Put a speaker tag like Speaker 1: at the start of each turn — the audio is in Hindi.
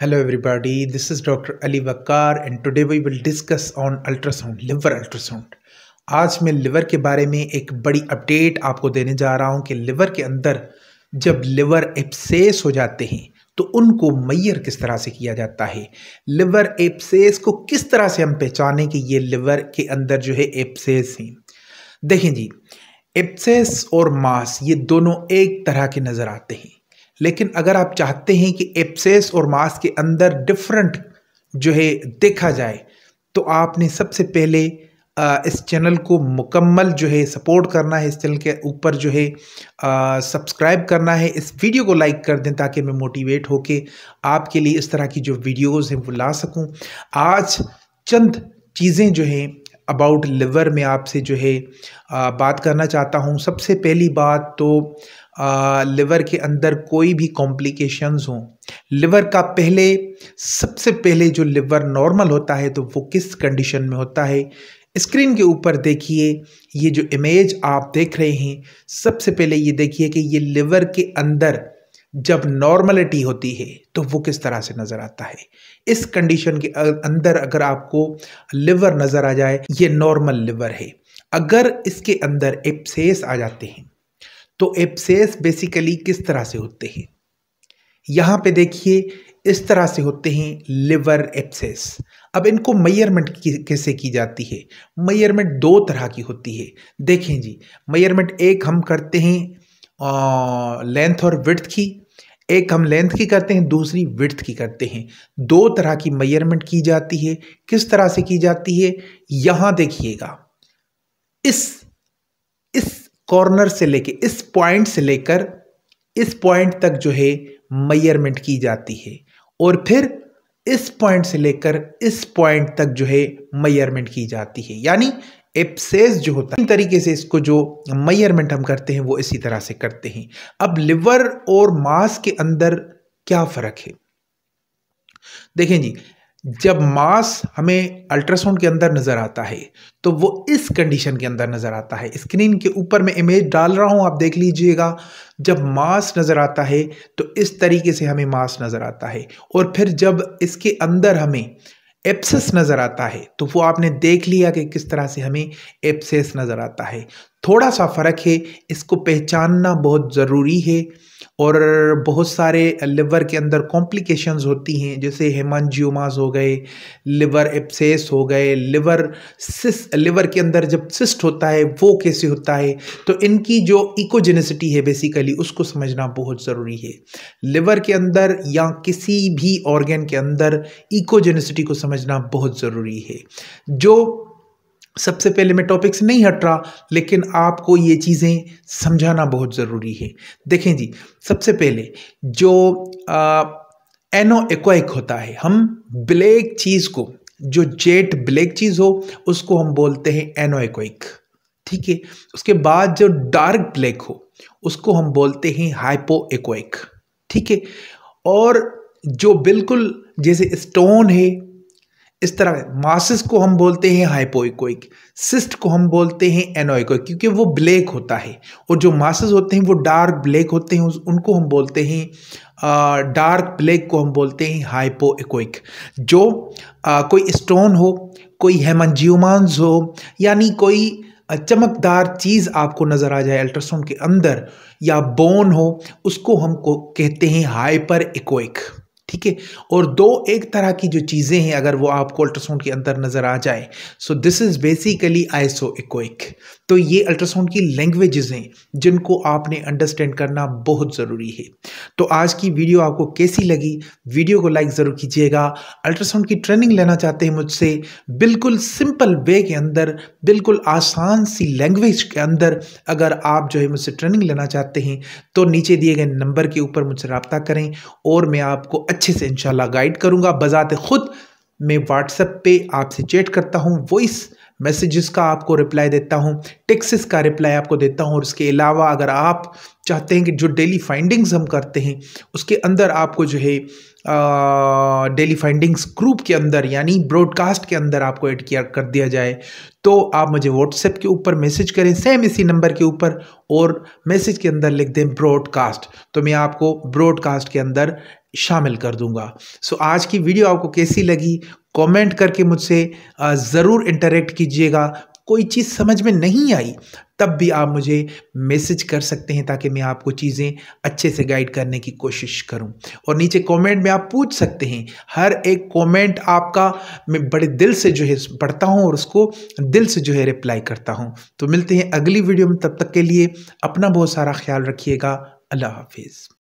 Speaker 1: Hello everybody, this is Dr. Ali Wakkar and today we will discuss on ultrasound, liver ultrasound। आज मैं लिवर के बारे में एक बड़ी अपडेट आपको देने जा रहा हूं कि लिवर के अंदर जब लिवर एब्सेस हो जाते हैं तो उनको मैयर किस तरह से किया जाता है। लिवर एब्सेस को किस तरह से हम पहचानें कि ये लिवर के अंदर जो है एब्सेस हैं। देखें जी, एब्सेस और मास ये दोनों एक तरह के नज़र आते हैं, लेकिन अगर आप चाहते हैं कि एब्सेस और मास के अंदर डिफरेंट जो है देखा जाए तो आपने सबसे पहले इस चैनल को मुकम्मल जो है सपोर्ट करना है। इस चैनल के ऊपर जो है सब्सक्राइब करना है, इस वीडियो को लाइक कर दें ताकि मैं मोटिवेट होके आपके लिए इस तरह की जो वीडियोस हैं वो ला सकूं। आज चंद चीज़ें जो हैं अबाउट लिवर में आपसे जो है बात करना चाहता हूं। सबसे पहली बात तो लिवर के अंदर कोई भी कॉम्प्लिकेशंस हों, लिवर का सबसे पहले जो लिवर नॉर्मल होता है तो वो किस कंडीशन में होता है। स्क्रीन के ऊपर देखिए, ये जो इमेज आप देख रहे हैं, सबसे पहले ये देखिए कि ये लिवर के अंदर जब नॉर्मलिटी होती है तो वो किस तरह से नज़र आता है। इस कंडीशन के अंदर अगर आपको लिवर नज़र आ जाए, ये नॉर्मल लिवर है। अगर इसके अंदर एब्सेस आ जाते हैं तो एब्सेस बेसिकली किस तरह से होते हैं, यहाँ पे देखिए इस तरह से होते हैं लिवर एब्सेस। अब इनको मेजरमेंट कैसे की जाती है? मेजरमेंट दो तरह की होती है। देखें जी, मेजरमेंट एक हम करते हैं लेंथ और विड्थ की, एक हम लेंथ की करते हैं, दूसरी विड्थ की करते हैं। दो तरह की मेजरमेंट की जाती है। किस तरह से की जाती है, यहाँ देखिएगा, इस कॉर्नर से लेके इस पॉइंट से लेकर इस पॉइंट तक जो है मेजरमेंट की जाती है, और फिर इस पॉइंट से लेकर इस पॉइंट तक जो है मेजरमेंट की जाती है। यानी एब्सेस जो होता है, इन तरीके से इसको जो मेजरमेंट हम करते हैं वो इसी तरह से करते हैं। अब लिवर और मास के अंदर क्या फ़र्क है? देखें जी, जब मास हमें अल्ट्रासाउंड के अंदर नज़र आता है तो वो इस कंडीशन के अंदर नज़र आता है। स्क्रीन के ऊपर मैं इमेज डाल रहा हूँ, आप देख लीजिएगा। जब मास नज़र आता है तो इस तरीके से हमें मास नज़र आता है, और फिर जब इसके अंदर हमें एब्सेस नज़र आता है तो वो आपने देख लिया कि किस तरह से हमें एब्सेस नज़र आता है। थोड़ा सा फ़र्क है, इसको पहचानना बहुत ज़रूरी है। और बहुत सारे लिवर के अंदर कॉम्प्लिकेशंस होती हैं, जैसे हेमांजियोमास हो गए, लिवर एब्सेस हो गए, लिवर के अंदर जब सिस्ट होता है वो कैसे होता है, तो इनकी जो इकोजेनेसिटी है बेसिकली उसको समझना बहुत ज़रूरी है। लिवर के अंदर या किसी भी ऑर्गन के अंदर इकोजेनेसिटी को समझना बहुत ज़रूरी है। जो सबसे पहले मैं टॉपिक से नहीं हट रहा, लेकिन आपको ये चीज़ें समझाना बहुत ज़रूरी है। देखें जी, सबसे पहले जो एनोएकोइक होता है, हम ब्लैक चीज़ को, जो जेट ब्लैक चीज़ हो उसको हम बोलते हैं एनोएकोइक, ठीक है। उसके बाद जो डार्क ब्लैक हो उसको हम बोलते हैं हाइपोएकोइक, ठीक है। और जो बिल्कुल जैसे स्टोन है, इस तरह मासेस को हम बोलते हैं हाइपोइकोइक, सिस्ट को हम बोलते हैं एनोइकोइक, क्योंकि वो ब्लैक होता है। और जो मासेस होते हैं वो डार्क ब्लैक होते हैं, उनको हम बोलते हैं डार्क ब्लैक को हम बोलते हैं हाइपोइकोइक। जो कोई स्टोन हो, कोई हेमांजियोमास हो, यानी कोई चमकदार चीज़ आपको नज़र आ जाए अल्ट्रासाउंड के अंदर, या बोन हो, उसको हमको कहते हैं हाइपर इकोइक, ठीक है। और दो एक तरह की जो चीज़ें हैं अगर वो आपको अल्ट्रासाउंड के अंदर नज़र आ जाए, सो दिस इज़ बेसिकली आइसोइकोइक। तो ये अल्ट्रासाउंड की लैंग्वेजेस हैं जिनको आपने अंडरस्टैंड करना बहुत ज़रूरी है। तो आज की वीडियो आपको कैसी लगी, वीडियो को लाइक ज़रूर कीजिएगा। अल्ट्रासाउंड की ट्रेनिंग लेना चाहते हैं मुझसे, बिल्कुल सिंपल वे के अंदर, बिल्कुल आसान सी लैंग्वेज के अंदर अगर आप जो है मुझसे ट्रेनिंग लेना चाहते हैं तो नीचे दिए गए नंबर के ऊपर मुझसे रब्ता करें और मैं आपको अच्छे से इंशाल्लाह गाइड करूंगा। बजाते खुद मैं व्हाट्सएप पे आपसे चैट करता हूं, वॉइस मैसेजेस का आपको रिप्लाई देता हूं, टेक्स्ट्स का रिप्लाई आपको देता हूं। और इसके अलावा अगर आप चाहते हैं कि जो डेली फाइंडिंग्स हम करते हैं उसके अंदर आपको जो है डेली फाइंडिंग्स ग्रुप के अंदर यानी ब्रॉडकास्ट के अंदर आपको ऐड किया कर दिया जाए, तो आप मुझे व्हाट्सएप के ऊपर मैसेज करें, सेम इसी नंबर के ऊपर, और मैसेज के अंदर लिख दें ब्रॉडकास्ट, तो मैं आपको ब्रॉडकास्ट के अंदर शामिल कर दूंगा। सो आज की वीडियो आपको कैसी लगी कमेंट करके मुझसे ज़रूर इंटरेक्ट कीजिएगा। कोई चीज़ समझ में नहीं आई तब भी आप मुझे मैसेज कर सकते हैं ताकि मैं आपको चीज़ें अच्छे से गाइड करने की कोशिश करूं। और नीचे कमेंट में आप पूछ सकते हैं, हर एक कमेंट आपका मैं बड़े दिल से जो है पढ़ता हूं और उसको दिल से जो है रिप्लाई करता हूं। तो मिलते हैं अगली वीडियो में, तब तक के लिए अपना बहुत सारा ख्याल रखिएगा। अल्लाह हाफिज़।